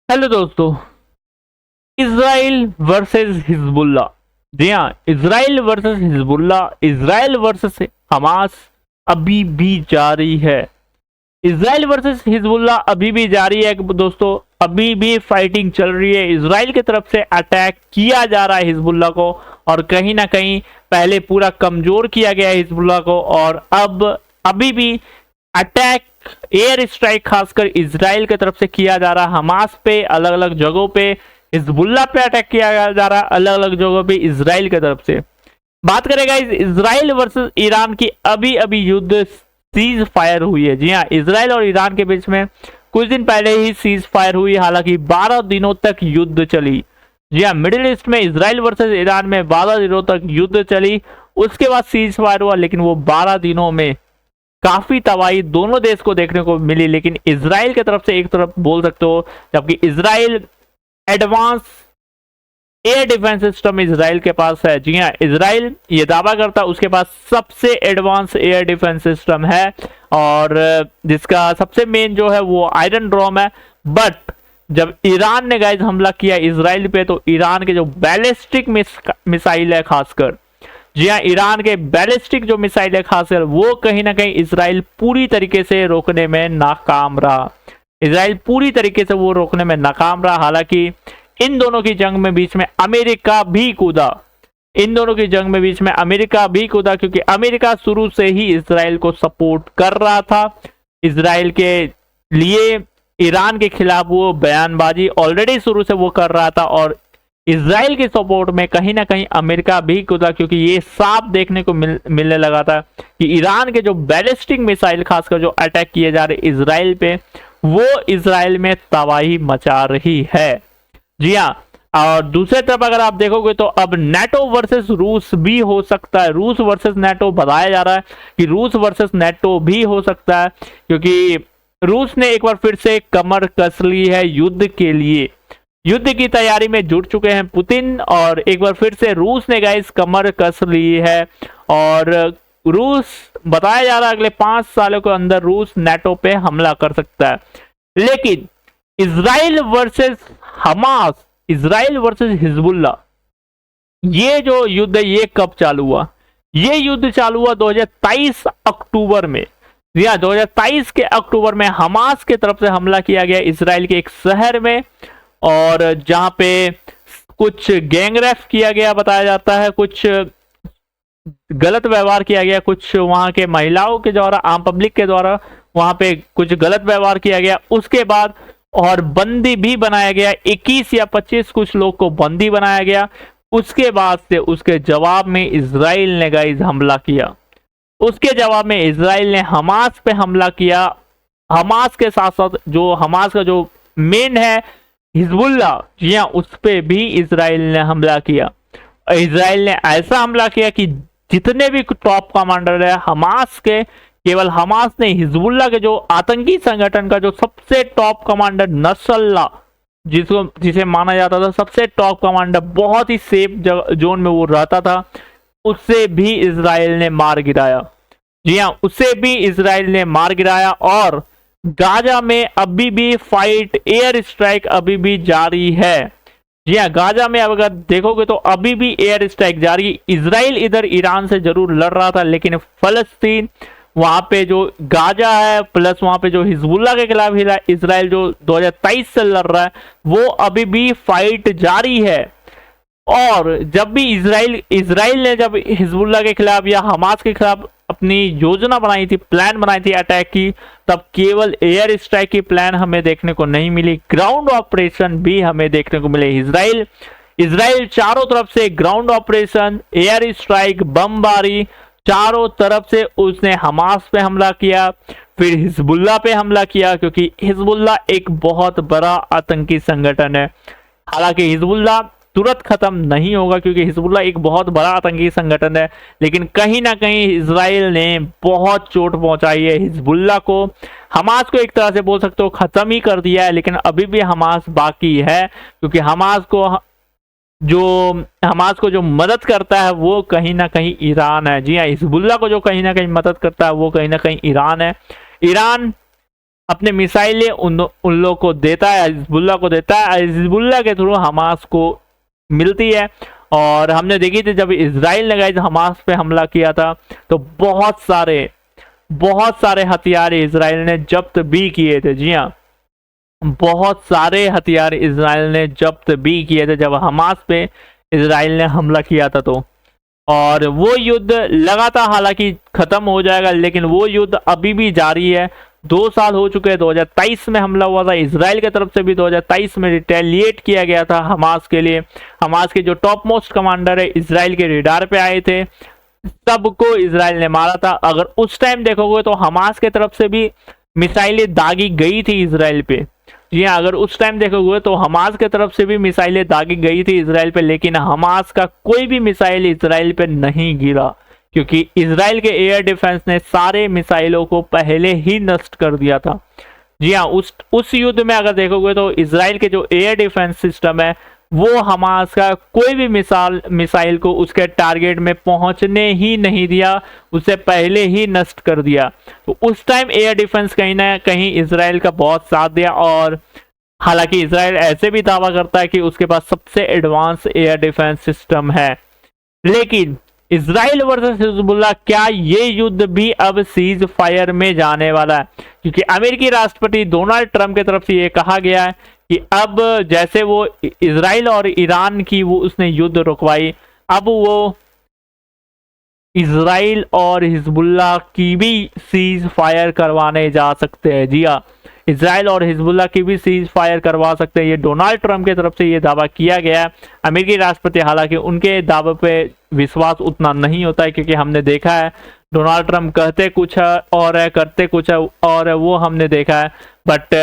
Hello दोस्तों। Israel versus Hezbollah. जी हाँ, Israel versus Hezbollah, Israel versus Hamas अभी भी जारी है। इसराइल वर्सेस हिजबुल्ला अभी भी जारी है दोस्तों। अभी भी फाइटिंग चल रही है। इसराइल की तरफ से अटैक किया जा रहा है हिजबुल्ला को, और कहीं ना कहीं पहले पूरा कमजोर किया गया है हिजबुल्ला को, और अब अभी भी अटैक, एयर स्ट्राइक खासकर इसराइल की तरफ से किया जा रहा है। हमास पे अलग अलग जगहों पे, हिजबुल्ला पे अटैक किया जा रहा है अलग अलग जगहों पे इसराइल की तरफ से। बात करेगा इसराइल वर्सेस ईरान की, अभी अभी युद्ध सीज फायर हुई है। जी हाँ, इसराइल और ईरान के बीच में कुछ दिन पहले ही सीज फायर हुई, हालांकि 12 दिनों तक युद्ध चली। जी हाँ, मिडिल ईस्ट में इसराइल वर्सेस ईरान में 12 दिनों तक युद्ध चली। उसके बाद सीज फायर हुआ, लेकिन वो 12 दिनों में काफी तबाही दोनों देश को देखने को मिली। लेकिन इसराइल की तरफ से एक तरफ बोल सकते हो, जबकि Israel advance air defence system Israel के पास है। जी हाँ, इसराइल ये दावा करता है उसके पास सबसे एडवांस एयर डिफेंस सिस्टम है, और जिसका सबसे मेन जो है वो आयरन ड्रोम है। बट जब ईरान ने गाइस हमला किया इसराइल पे, तो ईरान के जो बैलिस्टिक मिसाइल है खासकर, जी हाँ, ईरान के बैलिस्टिक जो मिसाइल है खासकर, वो कहीं ना कहीं इसराइल पूरी तरीके से रोकने में नाकाम रहा। इसराइल पूरी तरीके से वो रोकने में नाकाम रहा। हालांकि इन दोनों की जंग में बीच में अमेरिका भी कूदा। इन दोनों की जंग में बीच में अमेरिका भी कूदा, क्योंकि अमेरिका शुरू से ही इसराइल को सपोर्ट कर रहा था। इसराइल के लिए ईरान के खिलाफ वो बयानबाजी ऑलरेडी शुरू से वो कर रहा था, और इसराइल के सपोर्ट में कहीं ना कहीं अमेरिका भी कूदा, क्योंकि ये साफ देखने को मिलने लगा था कि ईरान के जो बैलिस्टिक मिसाइल खासकर जो अटैक किए जा रहे इसराइल पे, वो इसराइल में तबाही मचा रही है। जी हाँ, और दूसरे तरफ अगर आप देखोगे तो अब नेटो वर्सेस रूस भी हो सकता है। रूस वर्सेस नेटो बताया जा रहा है कि रूस वर्सेस नेटो भी हो सकता है, क्योंकि रूस ने एक बार फिर से कमर कस ली है युद्ध के लिए। युद्ध की तैयारी में जुट चुके हैं पुतिन, और एक बार फिर से रूस ने गाइस कमर कस ली है। और रूस बताया जा रहा है अगले 5 सालों के अंदर रूस नेटो पे हमला कर सकता है। लेकिन Israel versus Hamas, Israel versus Hezbollah, ये जो युद्ध है ये कब चालू हुआ? ये युद्ध चालू हुआ 2023 अक्टूबर में। जी हाँ, 2023 के अक्टूबर में हमास की तरफ से हमला किया गया इसराइल के एक शहर में, और जहां पे कुछ गैंगरेप किया गया बताया जाता है, कुछ गलत व्यवहार किया गया, कुछ वहां के महिलाओं के द्वारा, आम पब्लिक के द्वारा वहां पे कुछ गलत व्यवहार किया गया। उसके बाद और बंदी भी बनाया गया, 21 या 25 कुछ लोग को बंदी बनाया गया। उसके बाद से उसके जवाब में इसराइल ने गाइस हमला किया। उसके जवाब में इसराइल ने हमास पे हमला किया। हमास के साथ साथ जो हमास का जो मेन है हिजबुल्ला, जी हाँ, उस पे भी इसराइल ने हमला किया। इसराइल ने ऐसा हमला किया कि जितने भी टॉप कमांडर है हमास के, केवल हमास ने, हिजबुल्ला के जो आतंकी संगठन का जो सबसे टॉप कमांडर नसरल्ला, जिसे माना जाता था सबसे टॉप कमांडर, बहुत ही सेफ जोन में वो रहता था, उससे भी इसराइल ने मार गिराया। जी हाँ, उससे भी इसराइल ने मार गिराया। और गाजा में अभी भी फाइट, एयर स्ट्राइक अभी भी जारी है। जी हाँ, गाजा में अगर देखोगे तो अभी भी एयर स्ट्राइक जारी। इसराइल इधर ईरान से जरूर लड़ रहा था, लेकिन फलस्तीन, वहां पे जो गाजा है, प्लस वहां पे जो हिजबुल्ला के खिलाफ इसराइल जो 2023 से लड़ रहा है, वो अभी भी फाइट जारी है। और जब भी इसराइल ने जब हिजबुल्ला के खिलाफ या हमास के खिलाफ अपनी योजना बनाई थी, प्लान बनाई थी अटैक की, तब केवल एयर स्ट्राइक की प्लान हमें देखने को नहीं मिली, ग्राउंड ऑपरेशन भी हमें देखने को मिले। इसराइल चारों तरफ से ग्राउंड ऑपरेशन, एयर स्ट्राइक, बमबारी, चारों तरफ से उसने हमास पे हमला किया, फिर हिजबुल्ला पे हमला किया, क्योंकि हिजबुल्ला एक बहुत बड़ा आतंकी संगठन है। हालांकि हिजबुल्ला तुरंत खत्म नहीं होगा, क्योंकि हिजबुल्ला एक बहुत बड़ा आतंकी संगठन है, लेकिन कहीं ना कहीं इसराइल ने बहुत चोट पहुंचाई है हिजबुल्ला को। हमास को एक तरह से बोल सकते हो खत्म ही कर दिया है, लेकिन अभी भी हमास बाकी है, क्योंकि हमास को जो मदद करता है वो कहीं ना कहीं ईरान है। जी हाँ, हिजबुल्ला को जो कहीं ना कहीं मदद करता है वो कहीं ना कहीं ईरान है। ईरान अपने मिसाइलें उन लोग को देता है, हिजबुल्लाह को देता है, हिजबुल्लाह के थ्रू हमास को मिलती है। और हमने देखी थी जब इजराइल ने गाइस हमास पे हमला किया था तो बहुत सारे हथियार इजराइल ने जब्त भी किए थे। जी हाँ, बहुत सारे हथियार इजराइल ने जब्त भी किए थे जब हमास पे इजराइल ने हमला किया था। तो और वो युद्ध लगा था हालांकि खत्म हो जाएगा, लेकिन वो युद्ध अभी भी जारी है। 2 साल हो चुके हैं। 2023 में हमला हुआ था इजराइल की तरफ से भी, 2023 में रिटेलिएट किया गया था हमास के लिए। हमास के जो टॉप मोस्ट कमांडर है इजराइल के रेडार पे आए थे, सबको इजराइल ने मारा था। अगर उस टाइम देखोगे तो हमास के तरफ से भी मिसाइलें दागी गई थी इजराइल पे। जी हाँ, अगर उस टाइम देखोगे तो हमास के तरफ से भी मिसाइलें दागी गई थी इजराइल पे, लेकिन हमास का कोई भी मिसाइल इजराइल पे नहीं गिरा क्योंकि इजराइल के एयर डिफेंस ने सारे मिसाइलों को पहले ही नष्ट कर दिया था। जी हाँ, उस युद्ध में अगर देखोगे तो इजराइल के जो एयर डिफेंस सिस्टम है वो हमास का कोई भी मिसाइल को उसके टारगेट में पहुंचने ही नहीं दिया, उसे पहले ही नष्ट कर दिया। तो उस टाइम एयर डिफेंस कहीं ना कहीं इजराइल का बहुत साथ दिया। और हालांकि इजराइल ऐसे भी दावा करता है कि उसके पास सबसे एडवांस एयर डिफेंस सिस्टम है, लेकिन इजराइल वर्सेस हिजबुल्लाह, क्या ये युद्ध भी अब सीज फायर में जाने वाला है? क्योंकि अमेरिकी राष्ट्रपति डोनाल्ड ट्रंप की तरफ से ये कहा गया है कि अब जैसे वो इजराइल और ईरान की वो उसने युद्ध रुकवाई, अब वो इजराइल और हिजबुल्लाह की भी सीज फायर करवाने जा सकते हैं। जी हाँ, इजराइल और हिजबुल्लाह की भी सीज फायर करवा सकते हैं। ये डोनाल्ड ट्रंप की तरफ से ये दावा किया गया है। अमेरिकी राष्ट्रपति, हालांकि उनके दावे पे विश्वास उतना नहीं होता है क्योंकि हमने देखा है डोनाल्ड ट्रंप कहते कुछ है और है, करते कुछ है और है, वो हमने देखा है। बट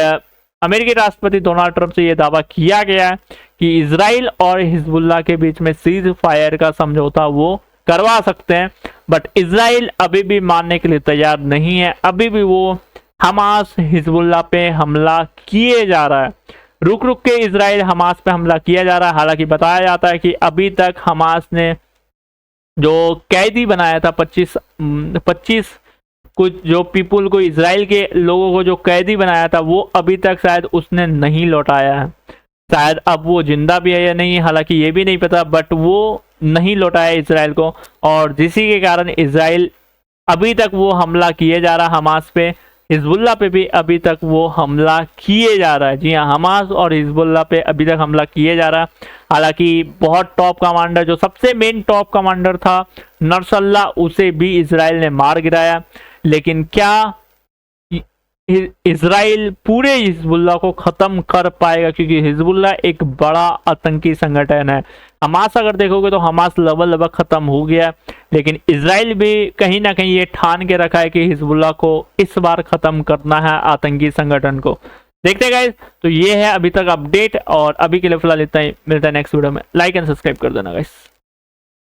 अमेरिकी राष्ट्रपति डोनाल्ड ट्रंप से यह दावा किया गया है कि इजराइल और हिजबुल्लाह के बीच में सीज फायर का समझौता वो करवा सकते हैं। बट इजराइल अभी भी मानने के लिए तैयार नहीं है। अभी भी वो हमास हिजबुल्लाह पे हमला किए जा रहा है। रुक रुक के इजराइल हमास पे हमला किया जा रहा है। हालांकि बताया जाता है कि अभी तक हमास ने जो कैदी बनाया था 25 कुछ जो पीपुल को, इजराइल के लोगों को जो कैदी बनाया था, वो अभी तक शायद उसने नहीं लौटाया है। शायद अब वो जिंदा भी है या नहीं, हालांकि ये भी नहीं पता, बट वो नहीं लौटाया इजराइल को। और जिसी के कारण इजराइल अभी तक वो हमला किए जा रहा है हमास पे, हिजबुल्लाह पे भी अभी तक वो हमला किए जा रहा है। जी हाँ, हमास और हिजबुल्लाह पे अभी तक हमला किए जा रहा है। हालांकि बहुत टॉप कमांडर, जो सबसे मेन टॉप कमांडर था नसरल्लाह, उसे भी इजराइल ने मार गिराया। लेकिन क्या इजराइल पूरे हिजबुल्लाह को खत्म कर पाएगा? क्योंकि हिजबुल्लाह एक बड़ा आतंकी संगठन है। हमास अगर देखोगे तो हमास लगभग खत्म हो गया, लेकिन इजराइल भी कहीं ना कहीं ये ठान के रखा है कि हिजबुल्लाह को इस बार खत्म करना है, आतंकी संगठन को। देखते हैं गाइस, तो ये है अभी तक अपडेट और अभी के लिए फिलहाल इतना ही। मिलता है नेक्स्ट वीडियो में। लाइक एंड सब्सक्राइब कर देना गाइस।